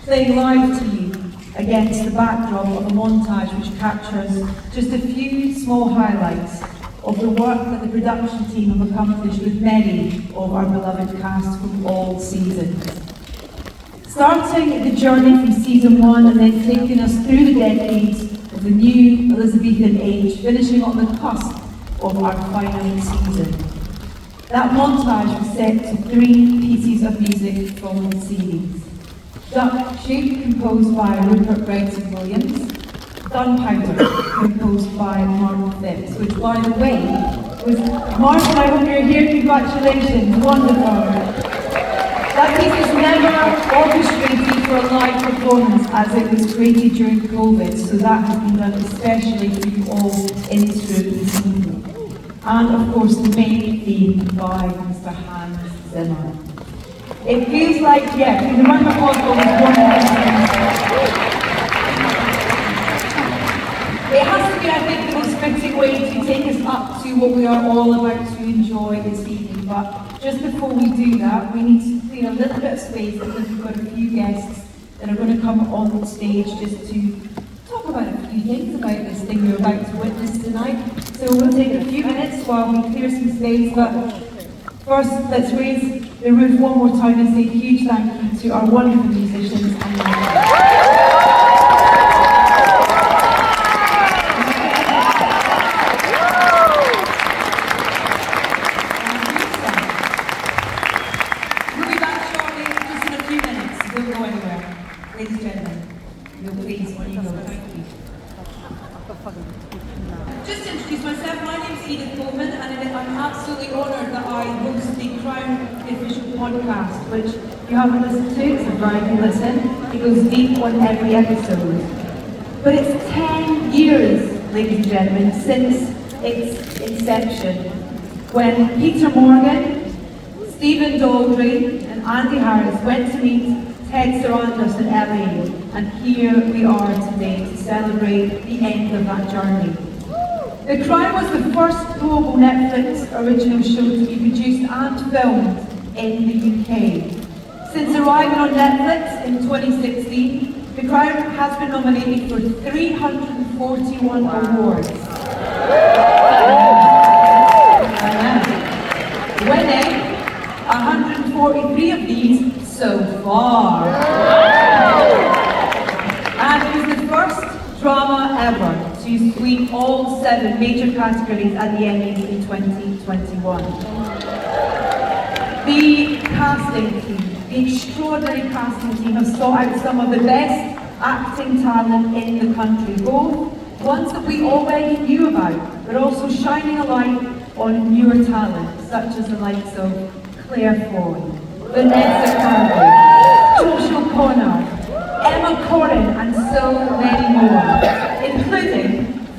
playing live to you against the backdrop of a montage which captures just a few small highlights of the work that the production team have accomplished with many of our beloved cast from all seasons. Starting the journey from season 1 and then taking us through the decades of the new Elizabethan age, finishing on the cusp of our final season. That montage was set to 3 pieces of music from the series. Duck Shape, composed by Rupert Brenton Williams. Gunpowder, composed by Mark Phipps, which, by the way, was Mark, I hope you're here, congratulations, wonderful. That piece was never orchestrated for a live performance as it was created during COVID, so that has been done especially for you all in this room this evening. And of course the main theme by Mr. Hans Zimmer. It feels like, yeah, the round of applause was wonderful. It has to be, I think, the most fitting way to take us up to what we are all about to enjoy this evening. But just before we do that, we need to clear a little bit of space because we've got a few guests that are going to come on stage just to talk about a few things about this thing we're about to witness tonight. So we'll take a few minutes while we clear some space. But first, let's raise the roof one more time and say a huge thank you to our wonderful musicians and ladies and gentlemen, no, please, when you go, thank you. Just to introduce myself, my name is Edith Bowman, and I'm absolutely honoured that I host the Crown official podcast, which you haven't listened to, so Brian can listen. It goes deep on every episode. But it's 10 years, ladies and gentlemen, since its inception, when Peter Morgan, Stephen Daldry, and Andy Harris went to meet Ted Sarandos in LA, and here we are today to celebrate the end of that journey. The Crown was the first global Netflix original show to be produced and filmed in the UK. Since arriving on Netflix in 2016, The Crown has been nominated for 341 awards. Winning 143 of these so far. And it was the first drama ever to sweep all 7 major categories at the Emmys in 2021. The casting team, the extraordinary casting team, have sought out some of the best acting talent in the country, both ones that we already knew about, but also shining a light on newer talent, such as the likes of Claire Foy, Vanessa Kirby, Josh O'Connor, Emma Corrin, and so many more, including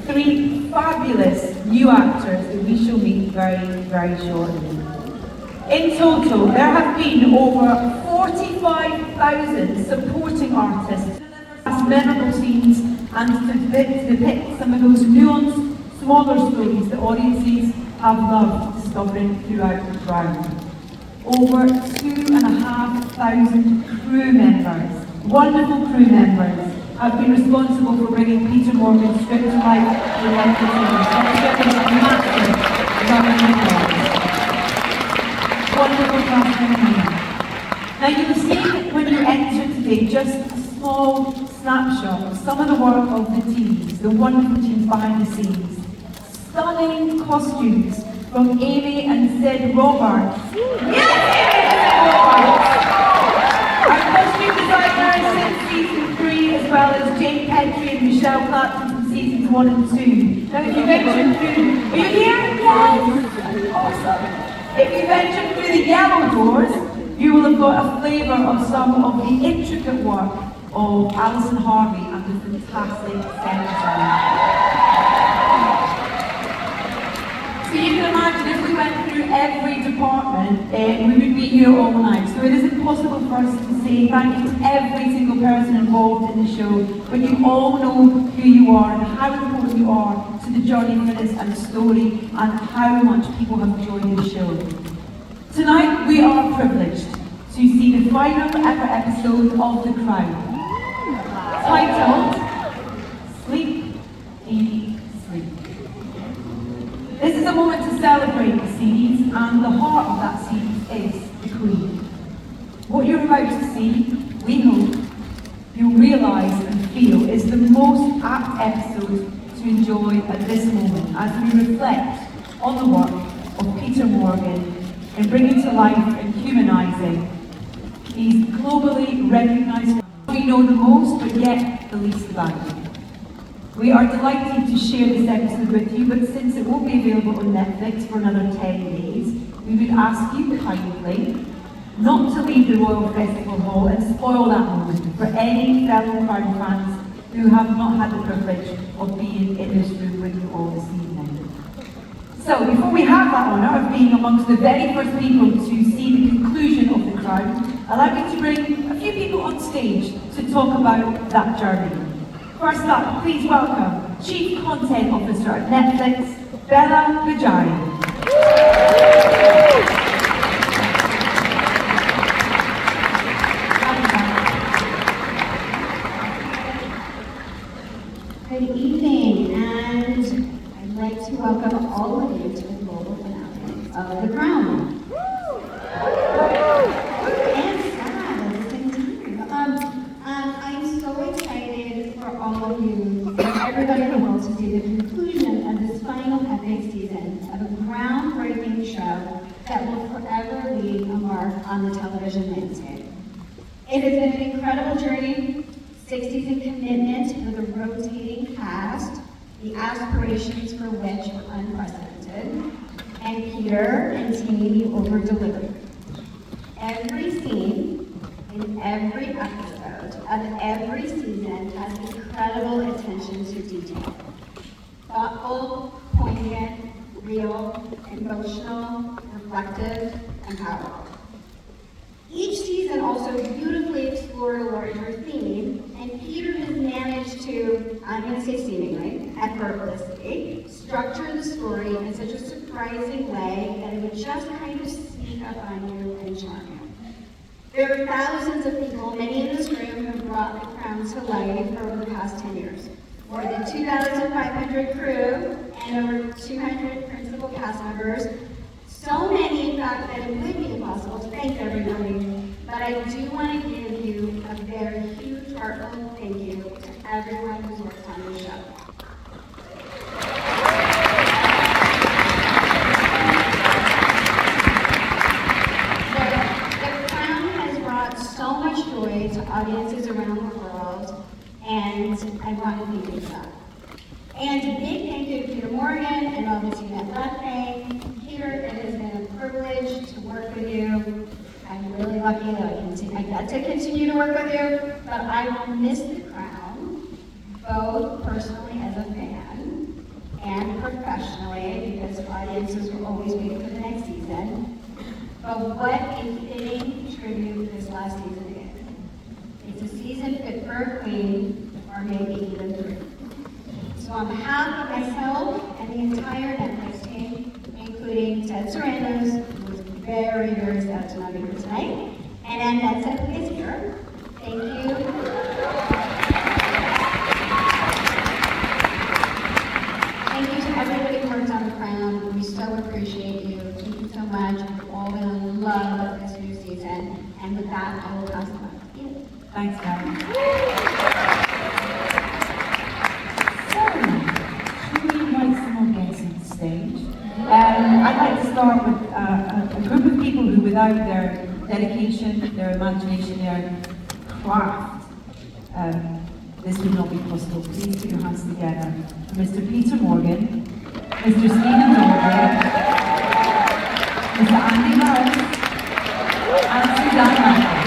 3 fabulous new actors that we shall meet very, very shortly. In total, there have been over 45,000 supporting artists as memorable scenes and to depict some of those nuanced, smaller stories that audiences have loved discovering throughout The Crown. Over 2,500 crew members, wonderful crew members, have been responsible for bringing Peter Morgan's script to life with massive wonderful casting. Now you will see when you enter today just a small snapshot of some of the work of the teams, the wonderful teams behind the scenes. Stunning costumes from Amy and Sid Roberts. Yes, Amy and Sid Roberts! Our costume designers since season 3, as well as Jane Petrie and Michelle Clapton from seasons 1 and 2. Now if you venture through, are you here? Yes! Awesome. If you venture through the yellow doors, you will have got a flavour of some of the intricate work of Alison Harvey and the fantastic set. So you can imagine if we went through every department, we would be here all night. So it is impossible for us to say thank you to every single person involved in the show, but you all know who you are and how important you are to the journey for this and the story and how much people have enjoyed the show. Tonight we are privileged to see the final ever episode of The Crown. titled Sleep, Amy, Sleep. This is a moment to celebrate the series, and the heart of that series is the Queen. What you're about to see, we hope you'll realise and feel is the most apt episode to enjoy at this moment as we reflect on the work of Peter Morgan in bringing to life and humanising these globally recognised we know the most but yet the least about them. We are delighted to share this episode with you, but since it won't be available on Netflix for another 10 days, we would ask you kindly not to leave the Royal Festival Hall and spoil that moment for any fellow Crown fans who have not had the privilege of being in this room with you all this evening. So, before we have that honour of being amongst the very first people to see the conclusion of The Crown, allow me to bring a few people on stage to talk about that journey. First up, please welcome Chief Content Officer at Netflix, Bela Bajaria. Good evening, and I'd like to welcome all of you to the global finale of The Crown. And sad at the same time. I'm so excited for all of you, for everybody in the world, to see the conclusion of this final epic season of a groundbreaking show that will forever leave a mark on the television landscape. It has been an incredible journey. 6 season commitment with a rotating cast, the aspirations for which were unprecedented, and Peter and team over-delivered. Every scene in every episode of every season has incredible attention to detail. Thoughtful, poignant, real, emotional, reflective, and powerful. Each season also beautifully explored a larger theme, and Peter has managed to, I'm going to say seemingly, effortlessly, structure the story in such a surprising way that it would just kind of sneak up on you and charm you. There are thousands of people, many in this room, who have brought The Crown to life over the past 10 years. More than 2,500 crew and over 200 principal cast members. So many, in fact, that it would be impossible to thank everybody, but I do want to give you a very huge, heartfelt thank you to everyone who's worked on the show. The Crown has brought so much joy to audiences around the world, and I want to thank you for that. And a big thank you to Peter Morgan and all the team at Left. Peter, it has been a privilege to work with you. I'm really lucky that I get to continue to work with you, but I will miss The Crown, both personally as a fan and professionally, because audiences will always wait for the next season. But what a fitting tribute this last season is. It's a season fit for a queen, or maybe even 3. So on behalf of myself and the entire Netflix team, including Ted Sarandos, who was very, very sad to not be here tonight, and Annette Sedley is here. Thank you. Thank you to everybody who worked on The Crown. We so appreciate you. Thank you so much. We've all been in love with this new season. And with that, I will pass it back to you. Thanks, Karen. I'd like to start with a group of people who, without their dedication, their imagination, their craft, this would not be possible. Please put your hands together. Mr. Peter Morgan, Mr. Stephen Dawley, Mr. Andy Morris, and Suzanne Michael.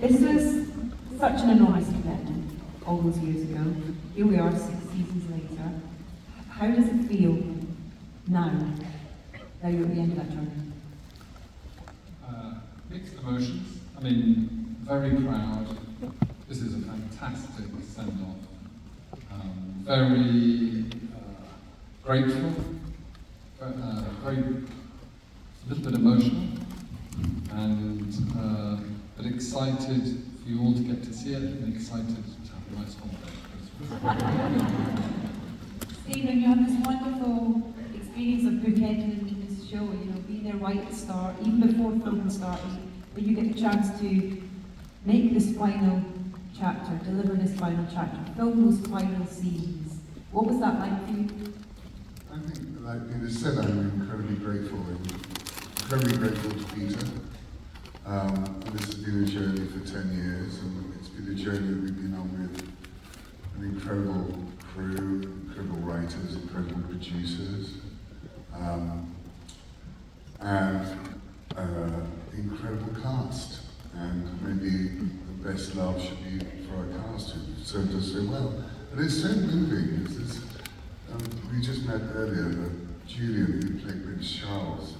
This was such an enormous commitment all those years ago. Here we are 6 seasons later. How does it feel now that you're at the end of that journey? Mixed emotions. I mean, very proud. this is a fantastic send-off. Very grateful, very a little bit emotional, and but excited for you all to get to see it, and excited to have a nice holiday. Stephen, you have this wonderful experience of bookending this show, you know, being there right at the start, even before filming started, that you get the chance to make this final chapter, deliver this final chapter, film those final scenes. What was that like for you? I think, like Peter said, I'm incredibly grateful to Peter. This has been a journey for 10 years, and it's been a journey that we've been on with an incredible crew, incredible writers, incredible producers, and incredible cast. And maybe the best love should be for our cast who served us so well. But it's so moving. We just met earlier, Julian, who played Prince Charles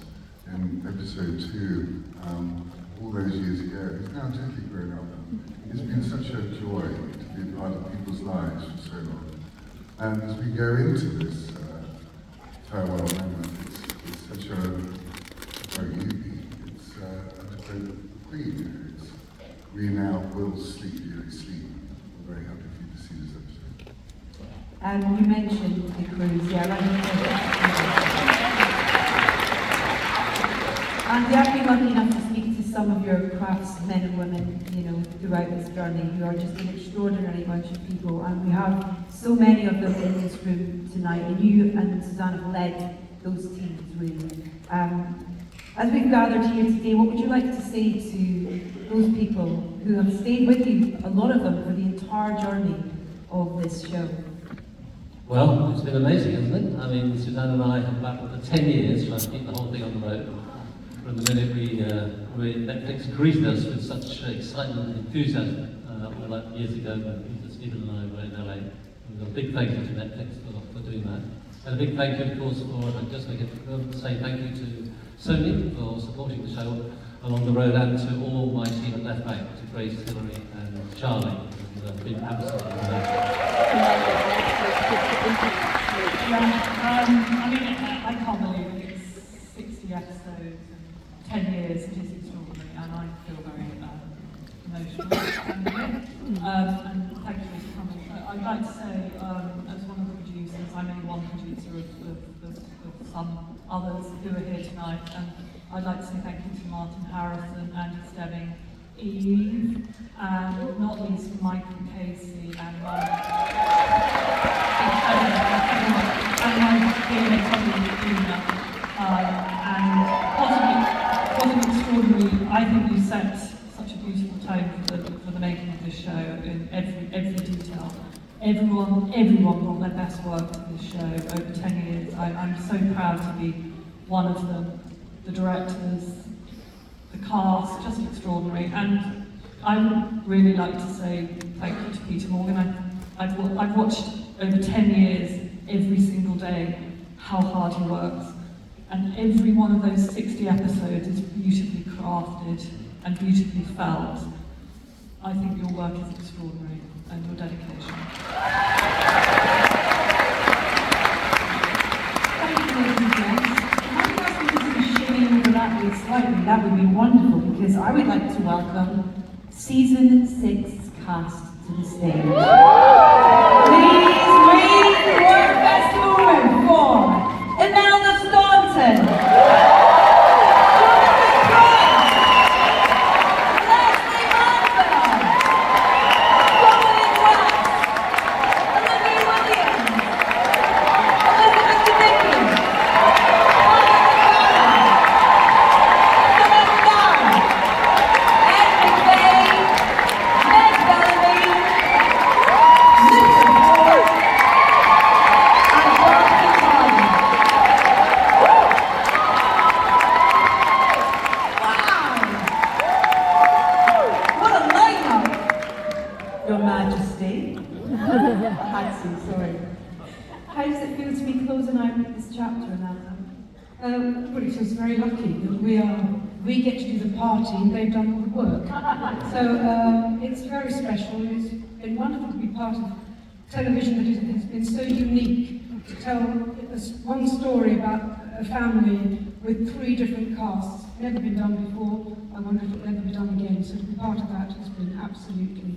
in episode 2, all those years ago. He's now totally grown up. It's been such a joy to be a part of people's lives for so long. And as we go into this farewell moment, it's such a very easy. It's a great queen. We now will sleep beautifully sleep. We're very happy for you to see this episode. And you mentioned the cruise, yeah, and I've been lucky enough to speak to some of your craftsmen and women, you know, throughout this journey, who are just an extraordinary bunch of people, and we have so many of them in this room tonight, and you and Suzanne have led those teams, really. As we've gathered here today, what would you like to say to those people who have stayed with you, a lot of them, for the entire journey of this show? Well, it's been amazing, hasn't it? I mean, Suzanne and I have battled for 10 years trying to keep the whole thing on the road. From the minute Netflix greeted us with such excitement and enthusiasm, all that years ago when Stephen and I were in LA. And we've got a big thank you to Netflix for doing that. And a big thank you, of course, say thank you to Sony for supporting the show along the road, and to all my team at Left Bank, to Grace, Hillary and Charlie, who have been absolutely amazing. I mean, I can't believe it's 60 episodes and 10 years. It is extraordinary, and I feel very emotional. And thank you for coming. I'd like to say, as one of the producers, I'm only one producer of some others who are here tonight, and I'd like to say thank you to Martin Harrison, Andy Stebbing, Eve, and not least Michael Casey and my dear colleague Una, and possibly extraordinary. I think you set such a beautiful tone for the making of this show in every detail. Everyone brought their best work to this show over 10 years. I'm so proud to be one of them. The directors, the cast, just extraordinary. And I would really like to say thank you to Peter Morgan. I've watched over 10 years, every single day, how hard he works. And every one of those 60 episodes is beautifully crafted and beautifully felt. I think your work is extraordinary, and your dedication. Thank you, ladies and gents. Can I ask you to be shimmy over that way slightly? That would be wonderful, because I would like to welcome Season 6 cast to the stage. Please raise the Work Festival for Imelda Staunton. Well, it feels very lucky that we are We get to do the party and they've done all the work. So it's very special. It's been wonderful to be part of television that has been so unique to tell this one story about a family with 3 different casts. Never been done before. I wonder if it'll ever be done again. So to be part of that has been absolutely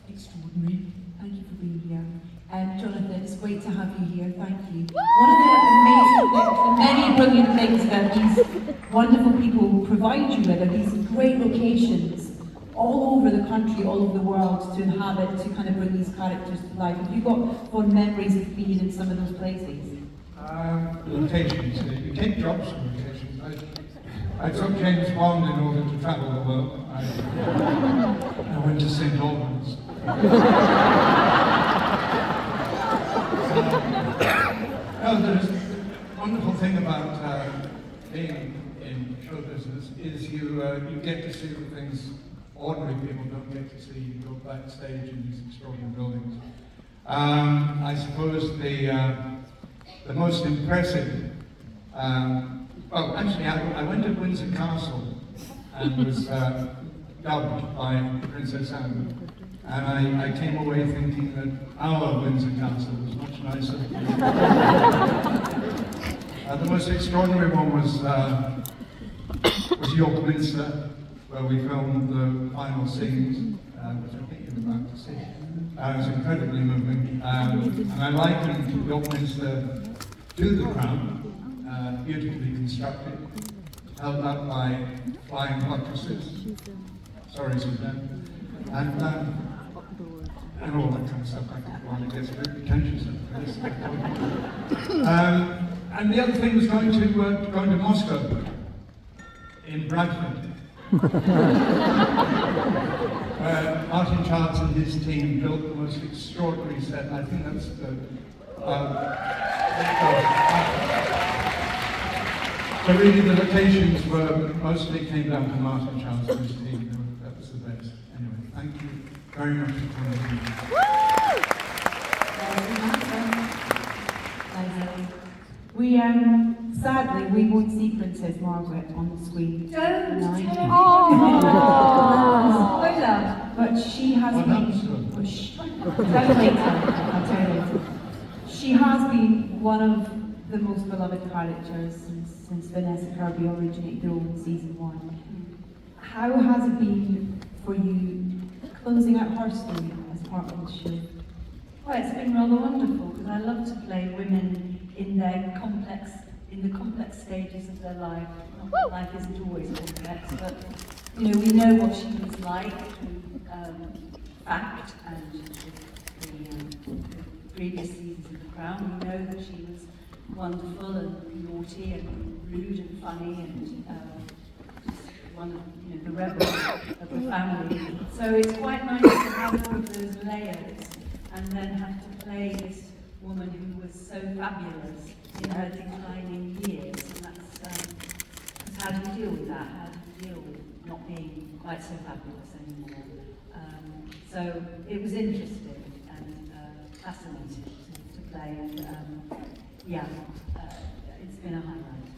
extraordinary. Thank you for being here. Jonathan, it's great to have you here. Thank you. One of the amazing things, the many brilliant things that these wonderful people provide you with are these great locations all over the country, all over the world to inhabit, to kind of bring these characters to life. Have you got fond memories of being in some of those places? Locations. You take jobs from locations. I took James Bond in order to travel the world. I went to St. Albans. There's a wonderful thing about being in show business is you get to see the things ordinary people don't get to see. You go backstage in these extraordinary buildings. I suppose the most impressive, I went to Windsor Castle and was dubbed by Princess Anne. And I came away thinking that our Windsor Castle was much nicer. The most extraordinary one was York Minster, where we filmed the final scenes, which I think you're about to see. It was incredibly moving. And I likened York Minster to the Crown, beautifully constructed, held up by flying buttresses. Sorry, Suzanne. And all that kind of stuff. It gets very pretentious after this. And the other thing was going to Moscow, in Bradford. Martin Childs and his team built the most extraordinary set. I think that's the... so really the locations mostly came down to Martin Childs and his team. That was the best. Anyway, thank you very much for coming. We sadly we won't see Princess Margaret on the screen tonight. Spoiler! But she has been. Tell you later. I'll tell you later. She has been one of the most beloved characters since Vanessa Kirby originated the role in season 1. How has it been for you closing out her story as part of the show? Well, it's been rather wonderful because I love to play women in the complex stages of their life. Not that life isn't always complex, but we know what she was like through fact and the previous seasons of The Crown. We know that she was wonderful and naughty and rude and funny and one of the rebels of the family. So it's quite nice to have all of those layers and then have to play this woman who was so fabulous in her declining years. And that's how do you deal with that? How do you deal with not being quite so fabulous anymore? So it was interesting and fascinating to play. And it's been a highlight.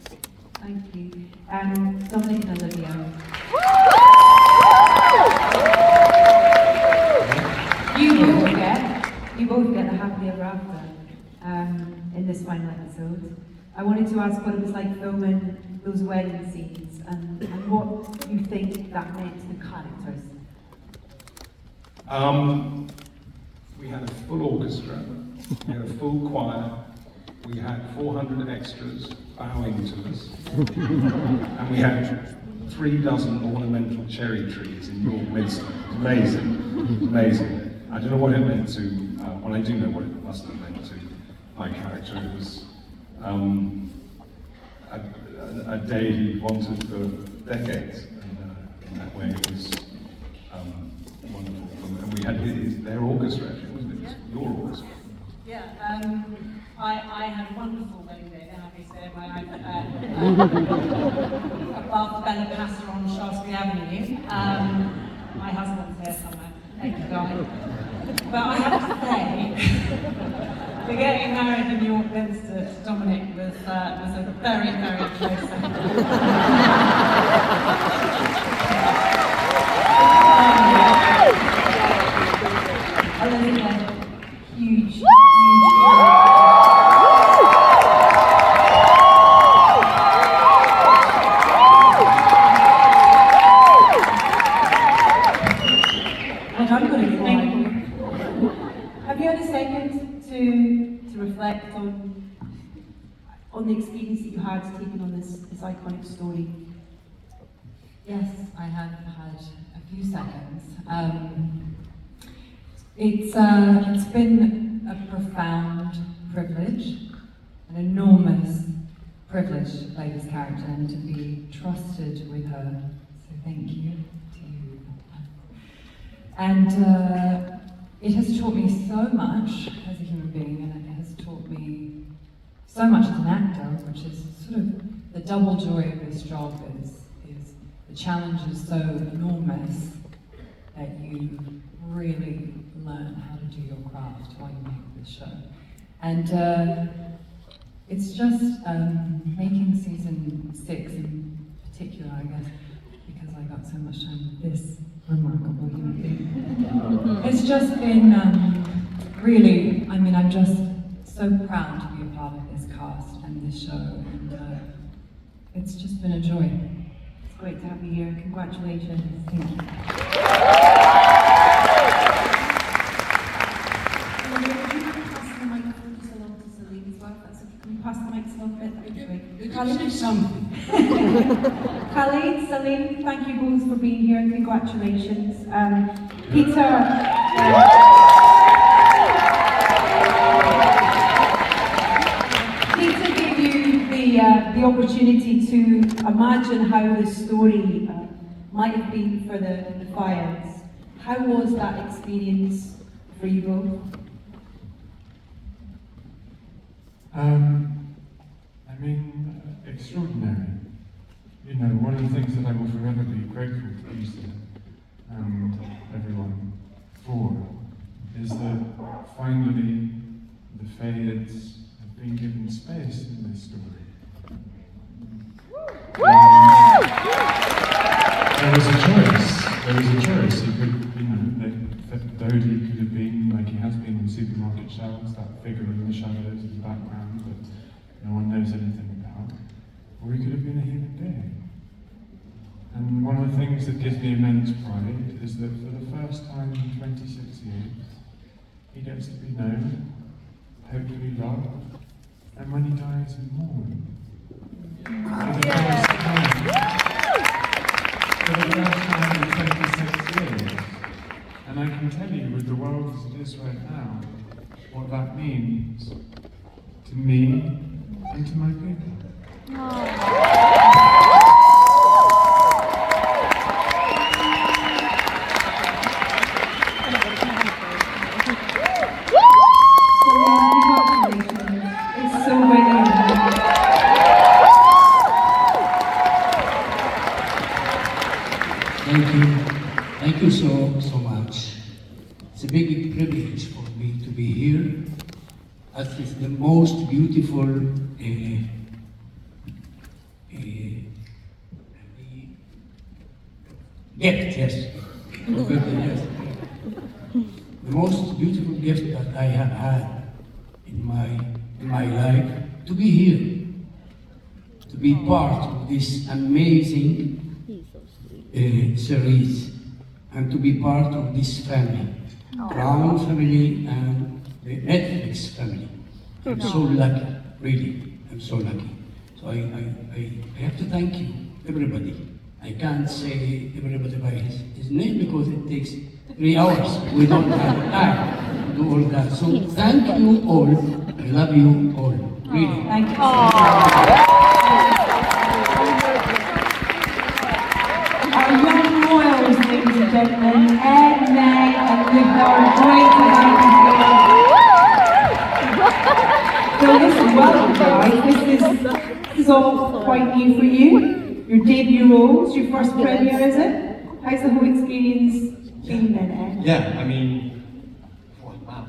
Thank you. Dominic and Olivia. You both get a happy ever after in this final episode. I wanted to ask what it was like filming those wedding scenes and what you think that meant to the characters. We had a full orchestra, we had a full choir, we had 400 extras bowing to us, and we had 36 ornamental cherry trees in York Minster. Amazing, amazing. I don't know what it meant to, well I do know what it must have meant to my character. It was a day he wanted for decades, and in that way it was wonderful. And we had their orchestra, actually, wasn't it? It was your orchestra. Yeah, I had a wonderful wedding day, then I say, above Bela Bajaria on Shaftesbury Avenue. My husband's here somewhere. Thank you, guys. But I have to say, the getting married in York Minster to Dominic was a very, very close. Olivia, huge. And I'm going to thank you. Have you had a second to reflect on the experience that you had taking on this iconic story? Yes, I have had a few seconds. It's been a profound privilege, an enormous privilege to play this character and to be trusted with her. So thank you to you. And it has taught me so much as a human being, and it has taught me so much as an actor, which is sort of the double joy of this job is the challenge is so enormous that you really learn how to do your craft while you make this show. And it's just making season 6 in particular, I guess, because I got so much time with this remarkable human being. It's just been really, I mean, I'm just so proud to be a part of this cast and this show, and it's just been a joy. It's great to have you here. Congratulations. Thank you. Pass the mic to Celine. Khalid, Celine, thank you both for being here. Congratulations. Peter. Peter gave you the opportunity to imagine how the story might have been for the Fires. How was that experience for you both? I mean, extraordinary. You know, one of the things that I will forever be grateful to Lisa and everyone for is that finally the Fades have been given space in this story. There was a choice. You could, you know, Dodie could have been like he has been in supermarket shelves, that figure in the shadows in the background that no one knows anything about. Or he could have been a human being. And one of the things that gives me immense pride is that for the first time in 26 years, he gets to be known, hopefully loved, and when he dies, mourned. For the first time in 26 years. And I can tell you, with the world as it is right now, what that means to me and to my people. It's so brilliant. Thank you. Thank you so much. It's a big privilege for me to be here. That is the most beautiful gift, yes. The most beautiful gift that I have had in my life, to be here, to be part of this amazing series, and to be part of this family, Crown family and the Netflix family. I'm so lucky, really, I'm so lucky. So I have to thank you, everybody. I can't say everybody by his name because it takes 3 hours. We don't have time to do all that. So thank you all. I love you all, really. Thank you. Our young royals, ladies and gentlemen, Ed, Meg, and Luca are great to have you here. So listen, welcome guys. This is all quite new for you. Your debut roles, your first premiere, is it? How's the whole experience been then, Ed? Yeah, I mean, wow.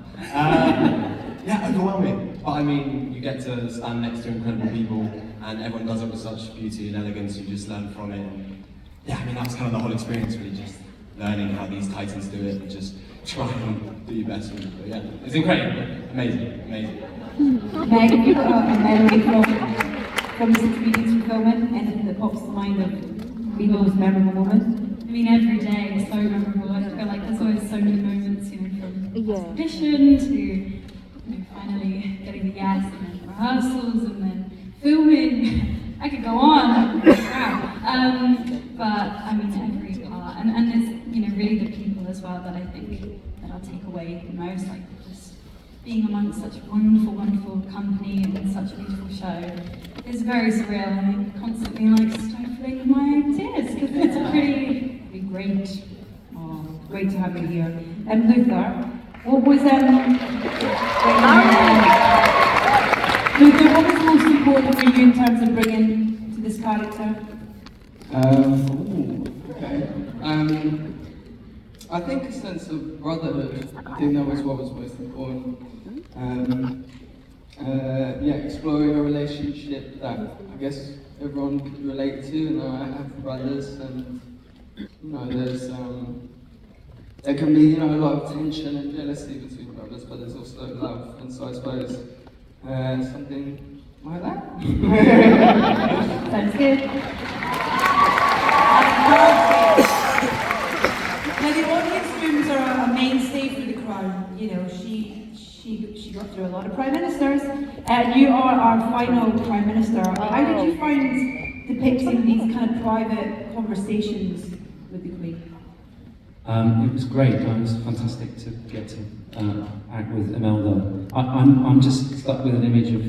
Yeah, overwhelming. But I mean, you get to stand next to incredible people, and everyone does it with such beauty and elegance. You just learn from it. yeah, I mean, that was kind of the whole experience, really, just learning how these titans do it and just trying to do your best with it. But yeah, it's incredible, amazing, amazing. Meg, have you got a memory from this experience with filming? Anything that pops to mind of the most memorable moment? I mean, every day is so memorable. I feel like there's always so many moments, you know, from audition to finally getting the yes, and then rehearsals, and then filming. I could go on. Wow. But I mean, every part, and there's, you know, really the people as well that I think that I'll take away the most, like just being amongst such wonderful, wonderful company and such a beautiful show. It's very surreal, and I'm constantly like stifling my tears because it's pretty great. Oh, great to have you here. And Luther, what was Luther, what was most important for you in terms of bringing to this character? Okay. I think a sense of brotherhood. I think that was what was most important. Yeah, exploring a relationship that I guess everyone could relate to. You know, I have brothers, and you know, there can be, you know, a lot of tension and jealousy between brothers, but there's also love, and so I suppose something like that. Sounds good. Now the audience rooms are a mainstay for the Crown. You know, she got through a lot of prime ministers, and you are our final prime minister. How did you find depicting these kind of private conversations with the Queen? It was great. It was fantastic to get to act with Imelda. I'm just stuck with an image of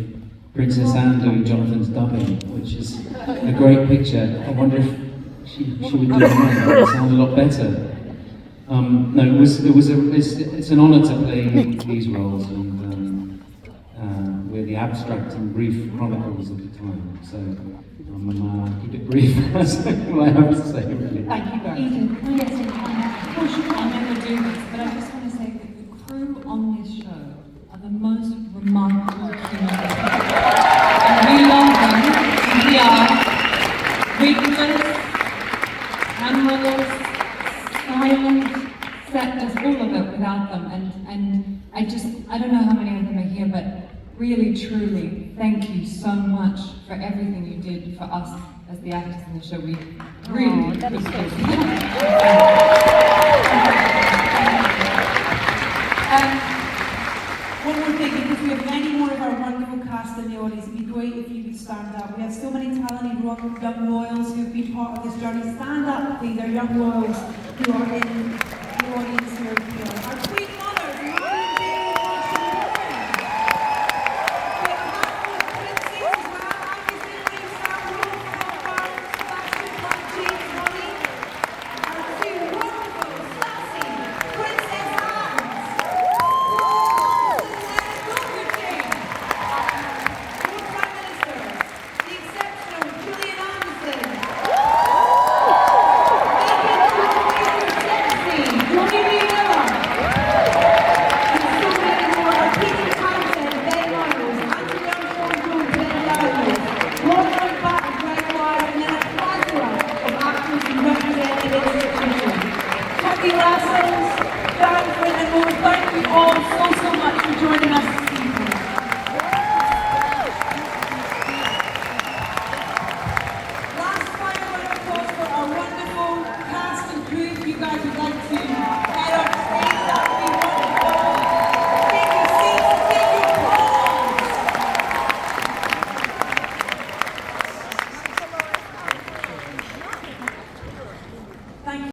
Princess Anne doing Jonathan's dubbing, which is a great picture. I wonder if she would do it again. It would sound a lot better. No, it's an honour to play these roles, and we're the abstract and brief chronicles of the time. So keep it brief. That's all I have to say, really. Thank you very much. Of course you can't never do this, but I just want to say that the crew on this show are the most remarkable human beings. And we love them. We are rigorous, amorous, silent, just all of it without them. And I don't know how many of them are here, but really, truly, thank you so much for everything you did for us as the actors in the show. We really appreciate it. One more thing, because we have many more of our wonderful cast in the audience, it'd be great if you could stand up. We have so many talented young royals who have been part of this journey. Stand up, please, our young royals who are in the audience here.